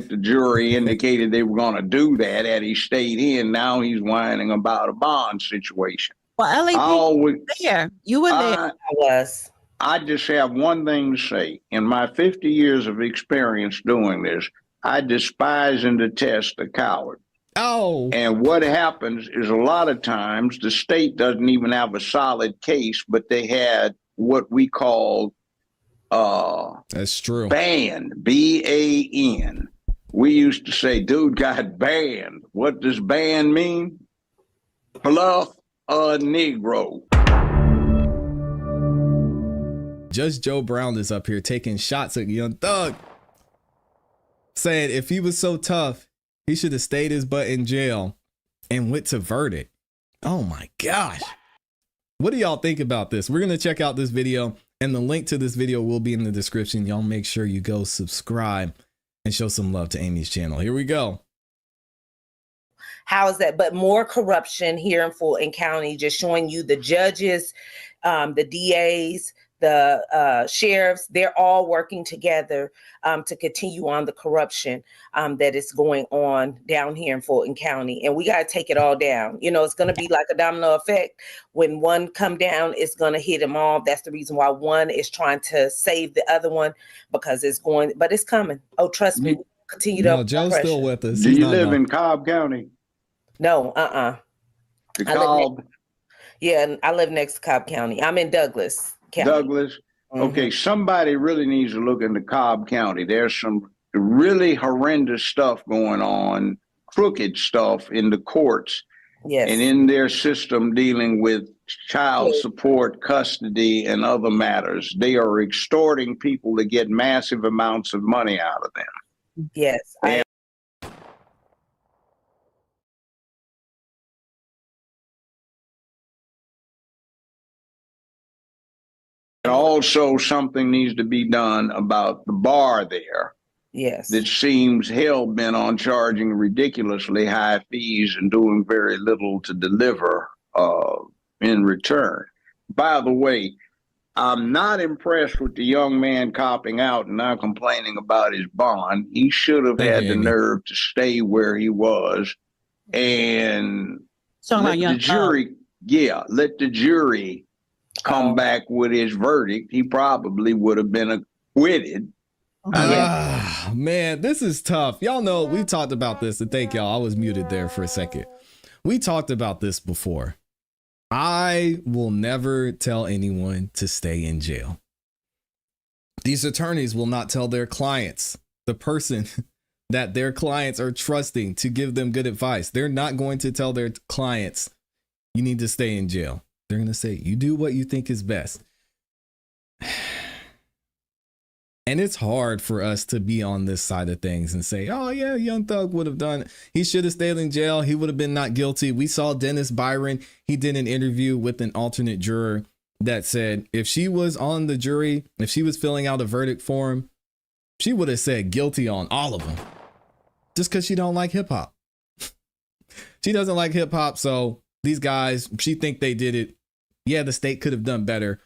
the jury indicated they were going to do that, had he stayed in. Now he's whining about a bond situation. Well, LAP, there. You were there. I was. I just have one thing to say. In my 50 years of experience doing this, I despise and detest the coward. Oh. And what happens is a lot of times the state doesn't even have a solid case, but they had what we call that's true. banned, B-A-N. We used to say, dude got banned. What does ban mean? Fluff a Negro. Judge Joe Brown is up here taking shots at Young Thug, saying if he was so tough, he should have stayed his butt in jail and went to verdict. Oh my gosh. What do y'all think about this? We're going to check out this video, and the link to this video will be in the description. Y'all make sure you go subscribe and show some love to Amy's channel. Here we go. How is that? But more corruption here in Fulton County, just showing you the judges, the DAs, the sheriffs, they're all working together to continue on the corruption that is going on down here in Fulton County. And we got to take it all down. You know, it's going to be like a domino effect. When one come down, it's going to hit them all. That's the reason why one is trying to save the other one, because it's going, but it's coming. Oh, trust me. Continue to. No, Joe's still with us. Do you live in Cobb County? No, The Cobb? Yeah, I live next to Cobb County. I'm in Douglas County. Douglas? Okay, somebody really needs to look into Cobb County. There's some really horrendous stuff going on, crooked stuff in the courts. Yes. And in their system dealing with child support, custody, and other matters. They are extorting people to get massive amounts of money out of them. Yes. And also something needs to be done about the bar there. Yes. That seems hell-bent on charging ridiculously high fees and doing very little to deliver in return. By the way, I'm not impressed with the young man copping out and now complaining about his bond. He should have had the nerve to stay where he was and let the jury, let the jury come back with his verdict. He probably would have been acquitted. Man, this is tough. Y'all know we talked about this, and thank y'all. I was muted there for a second. We talked about this before. I will never tell anyone to stay in jail. These attorneys will not tell their clients, the person that their clients are trusting to give them good advice. They're not going to tell their clients, you need to stay in jail. They're going to say, you do what you think is best. And it's hard for us to be on this side of things and say, oh, yeah, Young Thug would have done it. He should have stayed in jail. He would have been not guilty. We saw Dennis Byron. He did an interview with an alternate juror that said if she was on the jury, if she was filling out a verdict form, she would have said guilty on all of them just because she don't like hip hop. She doesn't like hip hop. So these guys, she think they did it. Yeah, the state could have done better.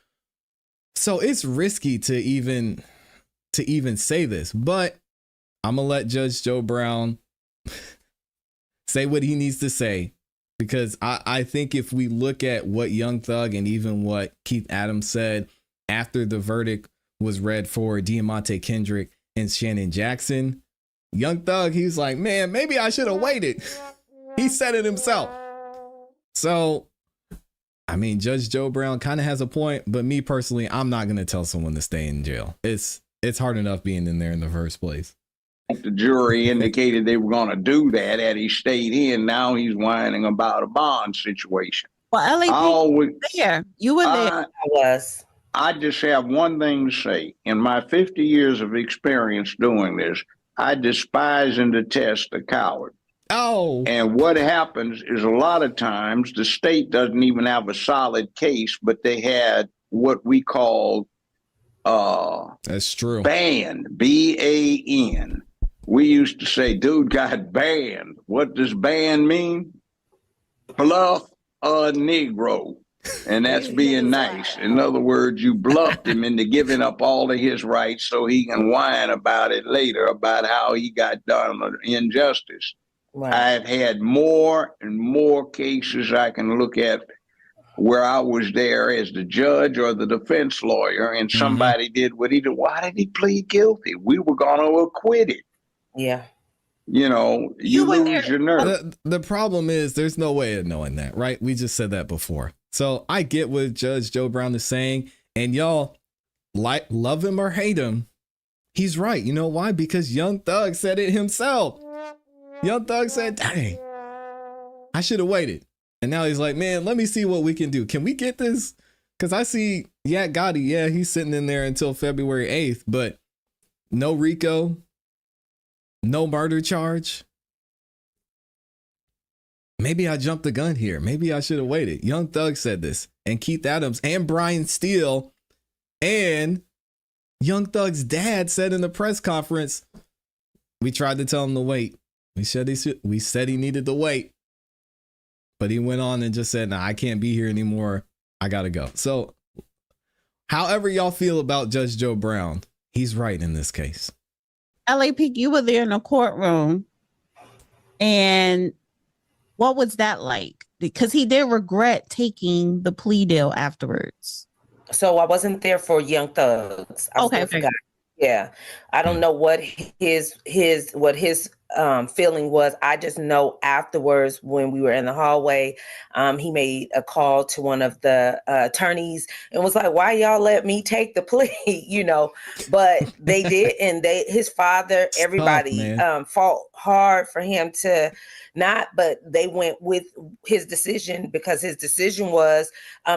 So it's risky to even say this, but I'm gonna let Judge Joe Brown say what he needs to say, because I think if we look at what Young Thug and even what Keith Adams said after the verdict was read for Diamante Kendrick and Shannon Jackson, Young Thug, he's like, man, maybe I should have waited. He said it himself. So, I mean, Judge Joe Brown kind of has a point, but me personally, I'm not going to tell someone to stay in jail. It's hard enough being in there in the first place. The jury indicated they were going to do that, had he stayed in. Now he's whining about a bond situation. Well, LAP, there. You were there. I was. I just have one thing to say. In my 50 years of experience doing this, I despise and detest the coward. Oh. And what happens is a lot of times the state doesn't even have a solid case, but they had what we call that's true. banned, B-A-N. We used to say, dude got banned. What does ban mean? Fluff a Negro. And that's being nice. In other words, you bluffed him into giving up all of his rights so he can whine about it later, about how he got done an injustice. Right. I've had more and more cases I can look at where I was there as the judge or the defense lawyer, and somebody did what he did. Why did he plead guilty? We were going to acquit it. Yeah. You know, you lose your nerve. The problem is there's no way of knowing that, right? We just said that before. So I get what Judge Joe Brown is saying, and y'all love him or hate him. He's right. You know why? Because Young Thug said it himself. Young Thug said, dang, I should have waited. And now he's like, man, let me see what we can do. Can we get this? Because I see Yak Gotti. Yeah, he's sitting in there until February 8th, but no RICO, no murder charge. Maybe I jumped the gun here. Maybe I should have waited. Young Thug said this, and Keith Adams and Brian Steele and Young Thug's dad said in the press conference, we tried to tell him to wait. We said he needed to wait. But he went on and just said, nah, I can't be here anymore. I got to go. So however y'all feel about Judge Joe Brown, he's right in this case. LAP, you were there in the courtroom. And what was that like? Because he did regret taking the plea deal afterwards. So I wasn't there for Young Thugs. Okay. Yeah. I don't know what his feeling was. I just know afterwards when we were in the hallway, he made a call to one of the attorneys and was like, why y'all let me take the plea? You know, but they did. And his father, everybody fought hard for him to not, but they went with his decision because his decision was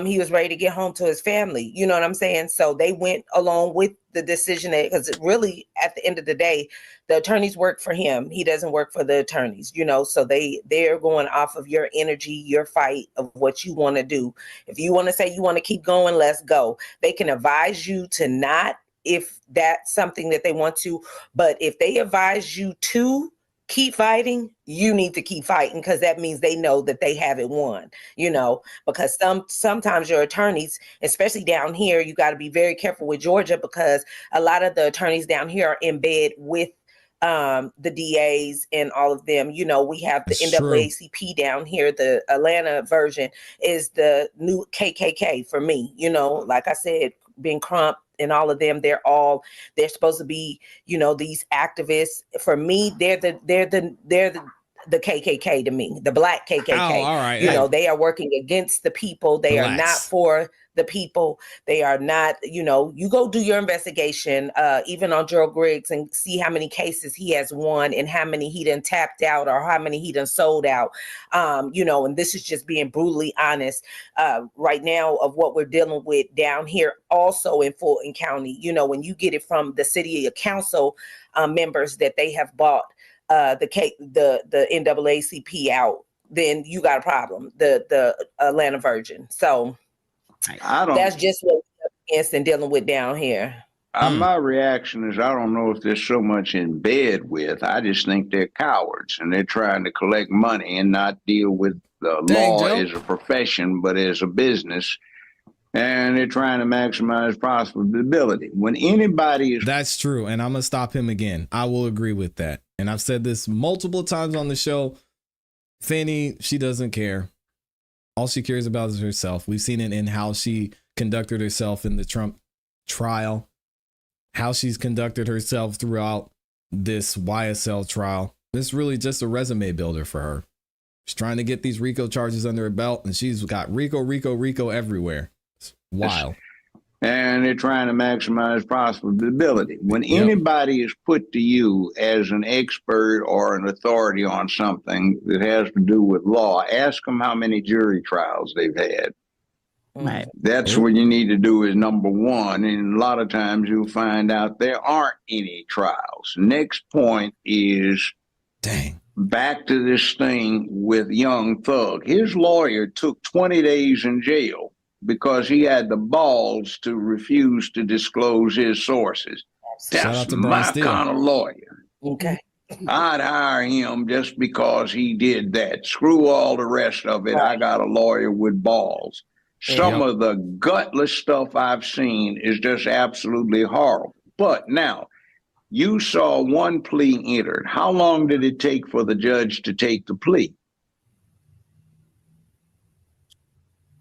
he was ready to get home to his family. You know what I'm saying? So they went along with the decision because really at the end of the day, the attorneys work for him. He doesn't work for the attorneys, you know, so they're going off of your energy, your fight of what you want to do. If you want to say you want to keep going, let's go. They can advise you to not if that's something that they want to, but if they advise you to keep fighting, you need to keep fighting because that means they know that they haven't won, you know, because sometimes your attorneys, especially down here, you got to be very careful with Georgia because a lot of the attorneys down here are in bed with the DAs and all of them. You know, we have the NAACP down here. The Atlanta version is the new KKK for me, you know, like I said, Ben Crump and all of them, they're supposed to be, you know, these activists. For me, they're the KKK to me, the black KKK. Oh, all right. You know, they are working against the people. They are not for the people. They are not, you know, you go do your investigation, even on Gerald Griggs and see how many cases he has won and how many he done tapped out or how many he done sold out. You know, and this is just being brutally honest right now of what we're dealing with down here also in Fulton County. You know, when you get it from the city council members that they have bought the NAACP out, then you got a problem, the Atlanta version. So that's just what we're against and dealing with down here. My reaction is I don't know if they're so much in bed with. I just think they're cowards and they're trying to collect money and not deal with the law as a profession, but as a business. And they're trying to maximize profitability. When anybody is... That's true. And I'm going to stop him again. I will agree with that. And I've said this multiple times on the show. Fannie, she doesn't care. All she cares about is herself. We've seen it in how she conducted herself in the Trump trial, how she's conducted herself throughout this YSL trial. It's really just a resume builder for her. She's trying to get these RICO charges under her belt, and she's got RICO everywhere. It's wild. And they're trying to maximize profitability. When anybody is put to you as an expert or an authority on something that has to do with law, ask them how many jury trials they've had. Right. That's what you need to do is number one. And a lot of times you'll find out there aren't any trials. Next point is back to this thing with Young Thug. His lawyer took 20 days in jail because he had the balls to refuse to disclose his sources. That's my kind of lawyer. Okay. I'd hire him just because he did that. Screw all the rest of it. I got a lawyer with balls. Some of the gutless stuff I've seen is just absolutely horrible. But now, you saw one plea entered. How long did it take for the judge to take the plea?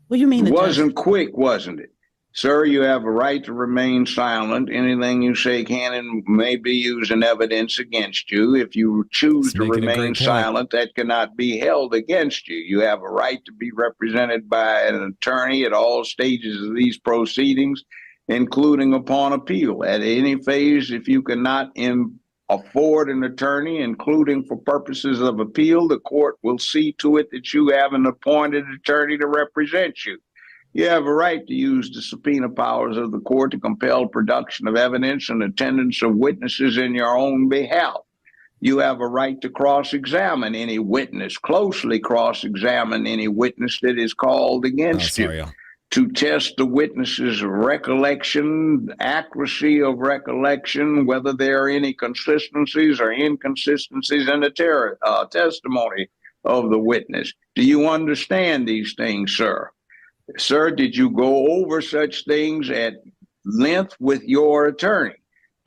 What do you mean? It wasn't quick, wasn't it? Sir, you have a right to remain silent. Anything you say can and may be used in evidence against you. If you choose to remain silent, that cannot be held against you. You have a right to be represented by an attorney at all stages of these proceedings, including upon appeal. At any phase, if you cannot afford an attorney, including for purposes of appeal, the court will see to it that you have an appointed attorney to represent you. You have a right to use the subpoena powers of the court to compel production of evidence and attendance of witnesses in your own behalf. You have a right to cross-examine any witness, closely cross-examine any witness that is called against you, to test the witness's recollection, accuracy of recollection, whether there are any consistencies or inconsistencies in the testimony of the witness. Do you understand these things, sir? Sir, did you go over such things at length with your attorney?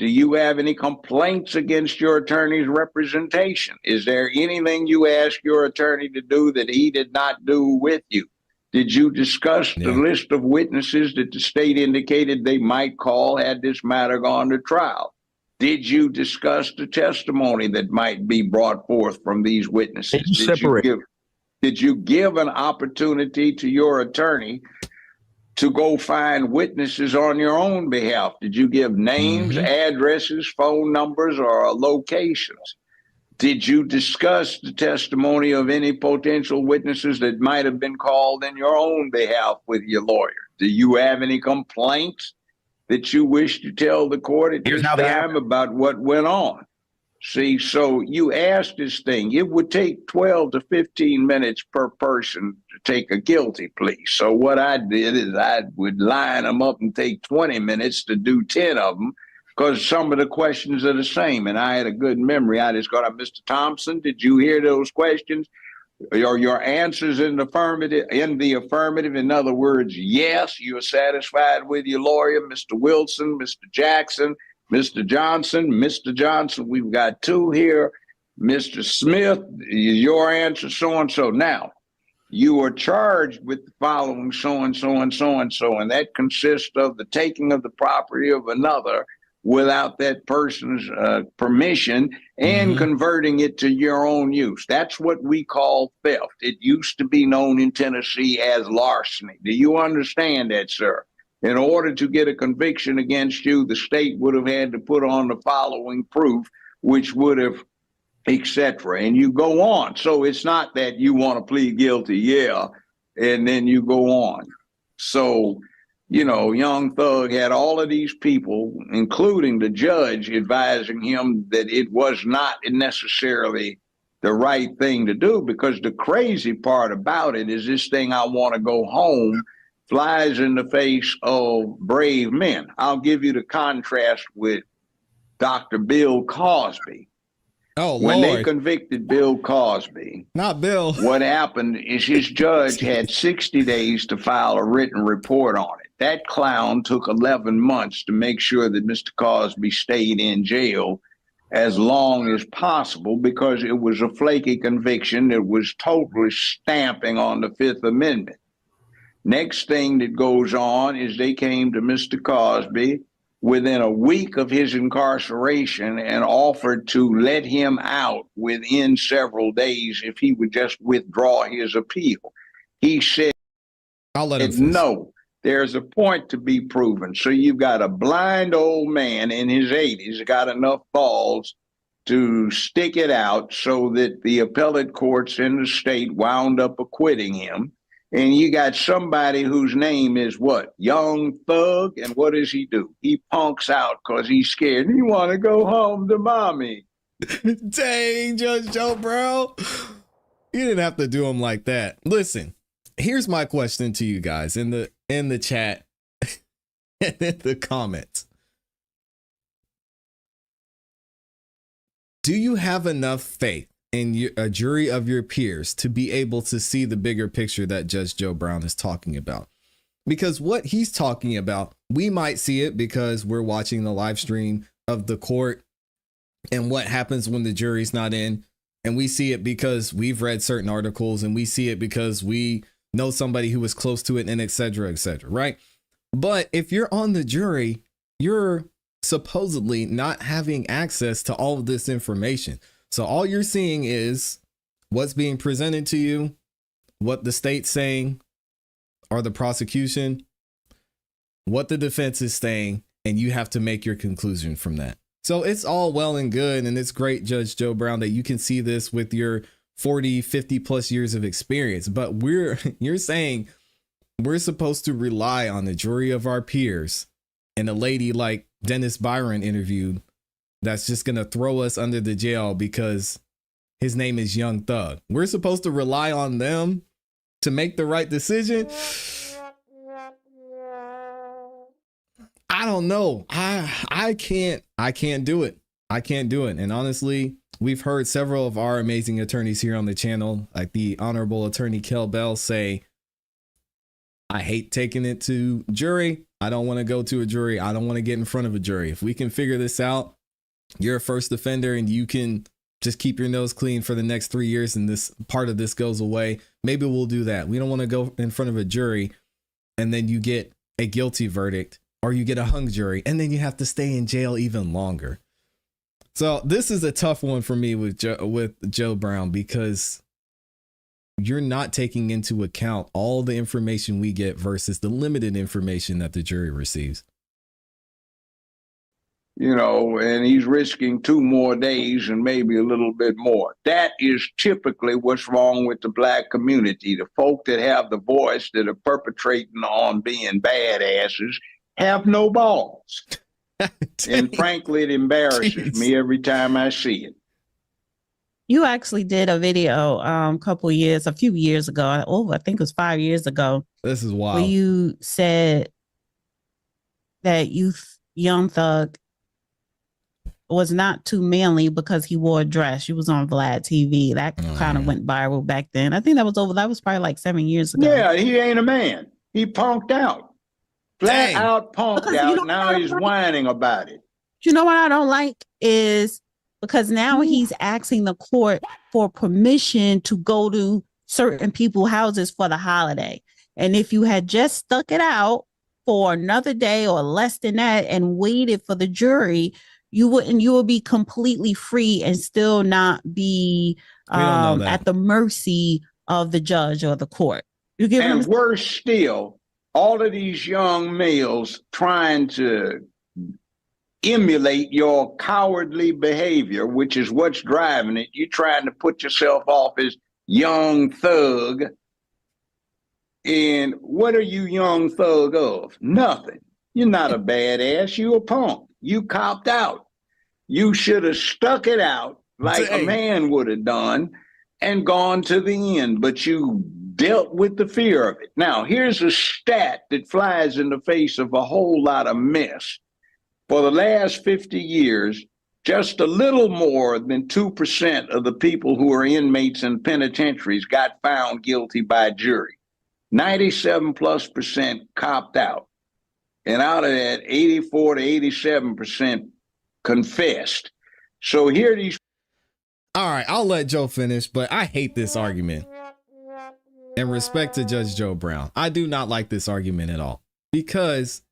Do you have any complaints against your attorney's representation? Is there anything you asked your attorney to do that he did not do with you? Did you discuss the list of witnesses that the state indicated they might call had this matter gone to trial? Did you discuss the testimony that might be brought forth from these witnesses? Did you give an opportunity to your attorney to go find witnesses on your own behalf? Did you give names, addresses, phone numbers, or locations? Did you discuss the testimony of any potential witnesses that might have been called in your own behalf with your lawyer? Do you have any complaints that you wish to tell the court at this time about what went on? See, so you asked this thing. It would take 12 to 15 minutes per person to take a guilty plea. So what I did is I would line them up and take 20 minutes to do 10 of them, because some of the questions are the same. And I had a good memory. I just got up, Mr. Thompson, did you hear those questions? Are your answers in the affirmative? In other words, yes, you're satisfied with your lawyer, Mr. Wilson, Mr. Jackson, Mr. Johnson, we've got two here. Mr. Smith, your answer, so-and-so. Now, you are charged with the following so-and-so and so-and-so, and that consists of the taking of the property of another without that person's permission and converting it to your own use. That's what we call theft. It used to be known in Tennessee as larceny. Do you understand that, sir? In order to get a conviction against you, the state would have had to put on the following proof, which would have, etc. And you go on. So it's not that you want to plead guilty, and then you go on. So, you know, Young Thug had all of these people, including the judge, advising him that it was not necessarily the right thing to do, because the crazy part about it is this thing, I want to go home, flies in the face of brave men. I'll give you the contrast with Dr. Bill Cosby. Oh, when Lord. they convicted Bill Cosby, not Bill, what happened is his judge had 60 days to file a written report on it. That clown took 11 months to make sure that Mr. Cosby stayed in jail as long as possible, because it was a flaky conviction that was totally stamping on the Fifth Amendment. Next thing that goes on is they came to Mr. Cosby within a week of his incarceration and offered to let him out within several days if he would just withdraw his appeal. He said, I'll let him no, there's a point to be proven. So you've got a blind old man in his 80s, got enough balls to stick it out so that the appellate courts in the state wound up acquitting him. And you got somebody whose name is what? Young Thug. And what does he do? He punks out because he's scared. He want to go home to mommy. Dang, Judge Joe Brown. You didn't have to do him like that. Listen, here's my question to you guys in the chat and in the comments. Do you have enough faith in a jury of your peers to be able to see the bigger picture that Judge Joe Brown is talking about? Because what he's talking about, we might see it because we're watching the live stream of the court and what happens when the jury's not in. And we see it because we've read certain articles, and we see it because we know somebody who was close to it, and et cetera, right? But if you're on the jury, you're supposedly not having access to all of this information. So all you're seeing is what's being presented to you, what the state's saying, or the prosecution, what the defense is saying, and you have to make your conclusion from that. So it's all well and good, and it's great, Judge Joe Brown, that you can see this with your 40, 50 plus years of experience. But you're saying we're supposed to rely on the jury of our peers and a lady like Dennis Byron interviewed that's just going to throw us under the jail because his name is Young Thug. We're supposed to rely on them to make the right decision. I don't know. I can't do it. I can't do it. And honestly, we've heard several of our amazing attorneys here on the channel, like the Honorable Attorney Kel Bell, say, I hate taking it to jury. I don't want to go to a jury. I don't want to get in front of a jury. If we can figure this out, you're a first offender and you can just keep your nose clean for the next 3 years and this part of this goes away. Maybe we'll do that. We don't want to go in front of a jury and then you get a guilty verdict or you get a hung jury and then you have to stay in jail even longer. So this is a tough one for me with Joe Brown, because you're not taking into account all the information we get versus the limited information that the jury receives. You know, and he's risking 2 more days and maybe a little bit more. That is typically what's wrong with the Black community. The folk that have the voice that are perpetrating on being badasses have no balls. And frankly, it embarrasses me every time I see it. You actually did a video a few years ago. I think it was 5 years ago. This is wild. Where you said that Young Thug was not too manly because he wore a dress. You was on Vlad TV. That kind of went viral back then. I think that was probably like 7 years ago. Yeah, he ain't a man. He punked out. Flat out punked out. Now he's whining about it. You know what I don't like is because now he's asking the court for permission to go to certain people's houses for the holiday. And if you had just stuck it out for another day or less than that and waited for the jury, you would be completely free and still not be at the mercy of the judge or the court. You get and worse still, all of these young males trying to emulate your cowardly behavior, which is what's driving it. You're trying to put yourself off as Young Thug. And what are you Young Thug of? Nothing. You're not a badass. You a punk. You copped out. You should have stuck it out like a man would have done and gone to the end, but you dealt with the fear of it. Now, here's a stat that flies in the face of a whole lot of mess. For the last 50 years, just a little more than 2% of the people who are inmates in penitentiaries got found guilty by jury. 97+% copped out. And out of that, 84 to 87% confessed. So here these. All right, I'll let Joe finish, but I hate this argument. In respect to Judge Joe Brown, I do not like this argument at all, because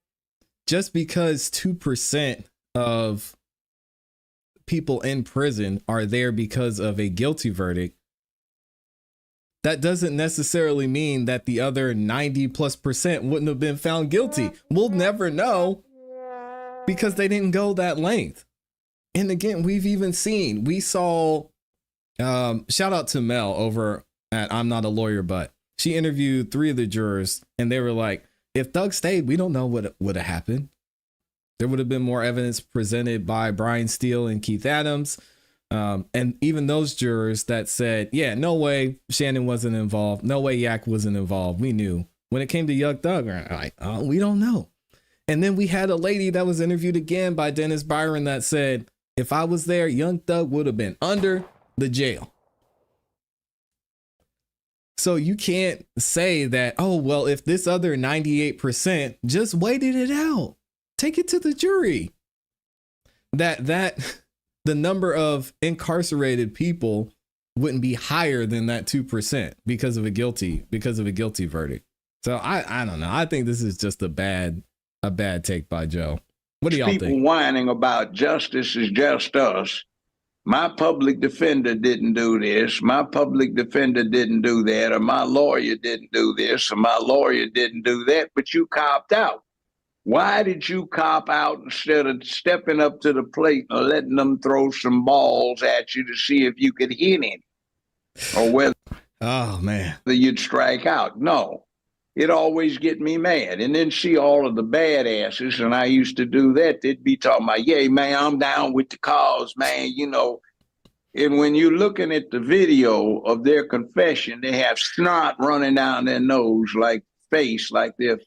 just because 2% of people in prison are there because of a guilty verdict, that doesn't necessarily mean that the other 90+% wouldn't have been found guilty. We'll never know because they didn't go that length. And again, we saw, shout out to Mel over at I'm Not a Lawyer, but she interviewed 3 of the jurors and they were like, if Thug stayed, we don't know what would have happened. There would have been more evidence presented by Brian Steele and Keith Adams. And even those jurors that said, yeah, no way Shannon wasn't involved. No way Yak wasn't involved. We knew. When it came to Young Thug, like, oh, we don't know. And then we had a lady that was interviewed again by Dennis Byron that said, if I was there, Young Thug would have been under the jail. So you can't say that, oh, well, if this other 98% just waited it out, take it to the jury. That the number of incarcerated people wouldn't be higher than that 2% because of a guilty verdict. So I don't know. I think this is just a bad take by Joe. What do y'all think? People whining about justice is just us. My public defender didn't do this. My public defender didn't do that. Or my lawyer didn't do this. Or my lawyer didn't do that. But you copped out. Why did you cop out instead of stepping up to the plate and letting them throw some balls at you to see if you could hit any? Or whether you'd strike out? No. It always get me mad. And then see all of the badasses, and I used to do that, they'd be talking about, yeah, man, I'm down with the cause, man, you know. And when you're looking at the video of their confession, they have snot running down their nose, like face, like they're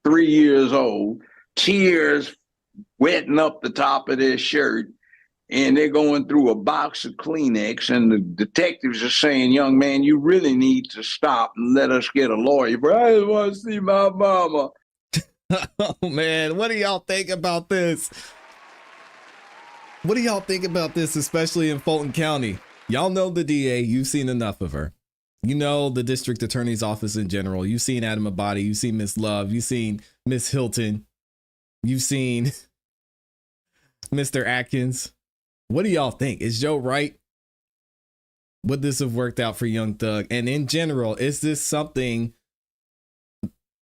3 years old, tears wetting up the top of their shirt, and they're going through a box of Kleenex, and the detectives are saying, young man, you really need to stop and let us get a lawyer. But I just want to see my mama. Oh, man, what do y'all think about this? What do y'all think about this, especially in Fulton County? Y'all know the DA. You've seen enough of her. You know the district attorney's office in general. You've seen Adam Abadi. You've seen Miss Love. You've seen Miss Hilton. You've seen Mr. Atkins. What do y'all think? Is Joe right? Would this have worked out for Young Thug? And in general, is this something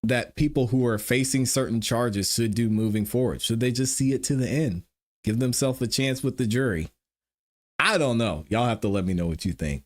that people who are facing certain charges should do moving forward? Should they just see it to the end? Give themselves a chance with the jury? I don't know. Y'all have to let me know what you think.